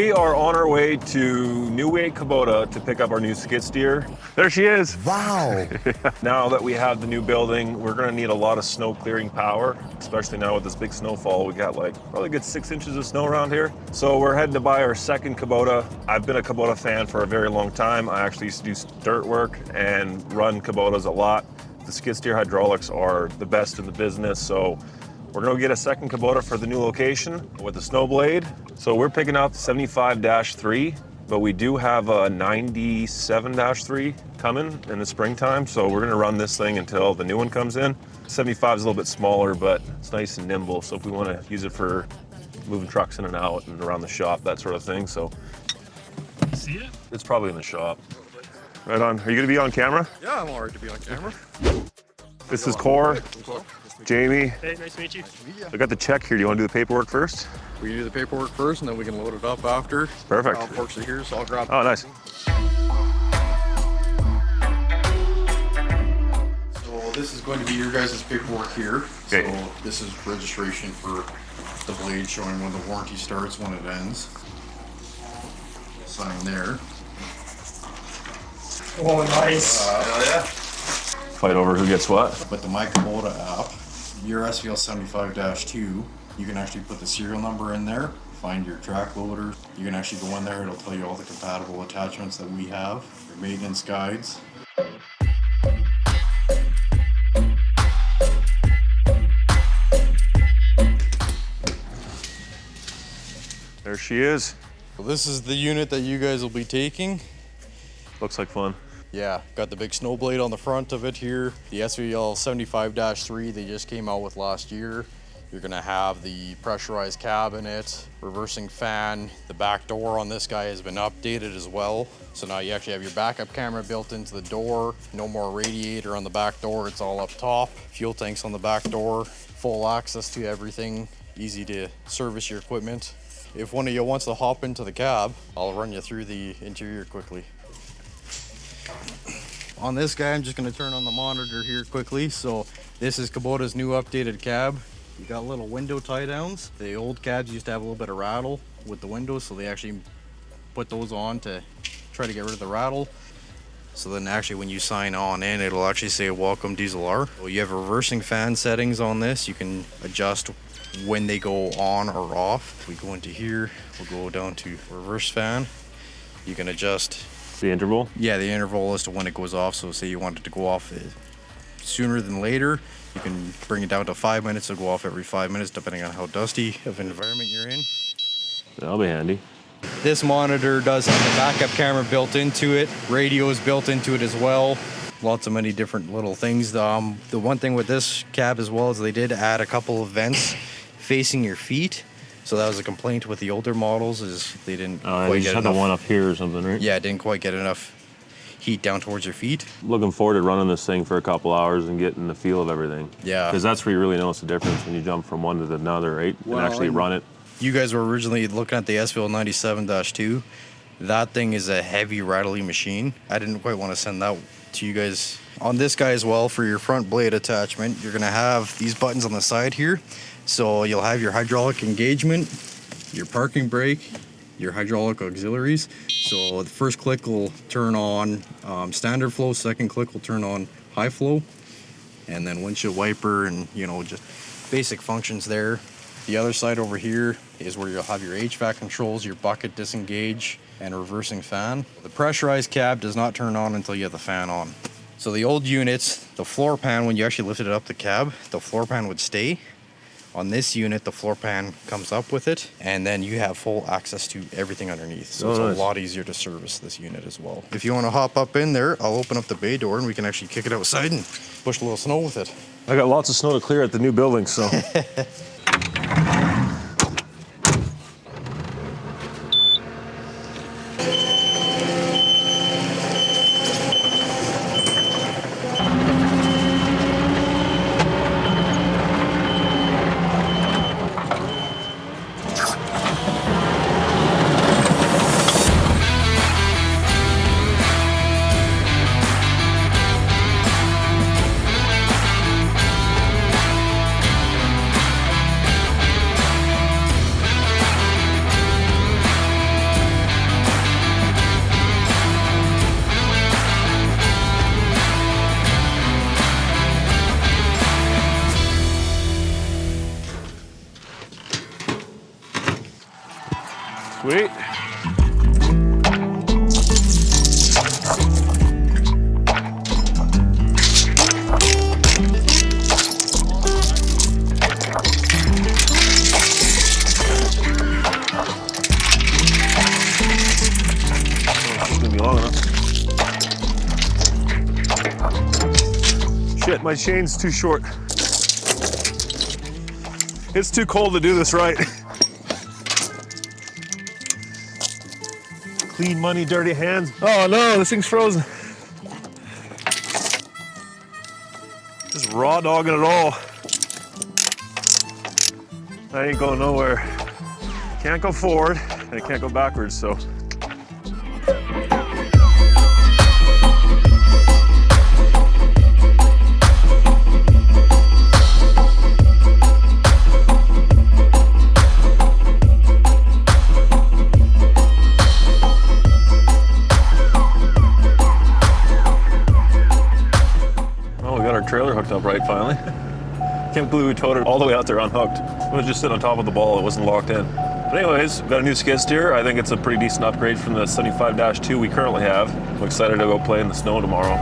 We are on our way to New Way Kubota to pick up our new skid steer. There she is. Wow. Now that we have the new building, we're gonna need a lot of snow clearing power, especially now with this big snowfall. We got like probably a good 6 inches of snow around here. So we're heading to buy our second Kubota. I've been a Kubota fan for a very long time. I actually used to do dirt work and run Kubotas a lot. The skid steer hydraulics are the best in the business. So we're gonna get a second Kubota for the new location with the snow blade. So we're picking up 75-3, but we do have a 97-3 coming in the springtime. So we're gonna run this thing until the new one comes in. 75 is a little bit smaller, but it's nice and nimble. So if we wanna use it for moving trucks in and out and around the shop, that sort of thing. So See it? it's probably in the shop. Right on. Are you gonna be on camera? Yeah, I'm all right to be on camera. This is Core, Jamie. Hey, nice to meet you. I got the check here. Do you want to do the paperwork first? We can do the paperwork first, and then we can load it up after. Perfect. Unfortunately here, so I'll grab. Oh, nice. So this is going to be your guys' paperwork here. Okay. So this is registration for the blade, showing when the warranty starts, when it ends. Sign there. Oh, nice. Fight over who gets what. But the My Kubota app, your SVL75-2, you can actually put the serial number in there, find your track loader. You can actually go in there, it'll tell you all the compatible attachments that we have, your maintenance guides. There she is. So this is the unit that you guys will be taking. Looks like fun. Yeah, got the big snow blade on the front of it here. The SVL75-3 they just came out with last year. You're gonna have the pressurized cab in it, reversing fan. The back door on this guy has been updated as well. So now you actually have your backup camera built into the door. No more radiator on the back door, it's all up top. Fuel tanks on the back door. Full access to everything. Easy to service your equipment. If one of you wants to hop into the cab, I'll run you through the interior quickly. On this guy, I'm just gonna turn on the monitor here quickly. So this is Kubota's new updated cab. You got little window tie downs. The old cabs used to have a little bit of rattle with the windows, so they actually put those on to try to get rid of the rattle. So then actually when you sign on in, it'll actually say welcome Dieselr. So you have reversing fan settings on this. You can adjust when they go on or off. If we go into here, we'll go down to reverse fan. You can adjust The interval? the interval as to when it goes off. So say you want it to go off sooner than later, you can bring it down to 5 minutes. It'll go off every 5 minutes depending on how dusty of an environment you're in. That'll be handy. This monitor does have a backup camera built into it. Radio is built into it as well. Lots of many different little things. The one thing with this cab as well is they did add a couple of vents facing your feet. So that was a complaint with the older models, is they didn't They quite just get had the enough. one up here or something, right? Yeah, didn't quite get enough heat down towards your feet. Looking forward to running this thing for a couple hours and getting the feel of everything. Yeah. Because that's where you really notice the difference when you jump from one to another, right? Well, and actually run it. You guys were originally looking at the SVL97-2. That thing is a heavy rattly machine. I didn't quite want to send that to you guys. On this guy as well, for your front blade attachment, you're gonna have these buttons on the side here. So you'll have your hydraulic engagement, your parking brake, your hydraulic auxiliaries. So the first click will turn on standard flow, second click will turn on high flow, and then windshield wiper and just basic functions there. The other side over here is where you'll have your HVAC controls, your bucket disengage, and reversing fan. The pressurized cab does not turn on until you have the fan on. So the old units, the floor pan, when you actually lifted it up the cab, the floor pan would stay. On this unit, the floor pan comes up with it, and then you have full access to everything underneath. So it's nice. a lot easier to service this unit as well. If you want to hop up in there, I'll open up the bay door and we can actually kick it outside and push a little snow with it. I got lots of snow to clear at the new building, so. Sweet. Gonna be long enough. Shit, my chain's too short. It's too cold to do this right. Clean money, dirty hands. Oh no, this thing's frozen. Just raw dogging it all. I ain't going nowhere. Can't go forward, and I can't go backwards, so. Trailer hooked up right finally. Can't believe we towed it all the way out there unhooked. It was just sitting on top of the ball, it wasn't locked in. But anyways, got a new skid steer. I think it's a pretty decent upgrade from the 75-2 we currently have. I'm excited to go play in the snow tomorrow.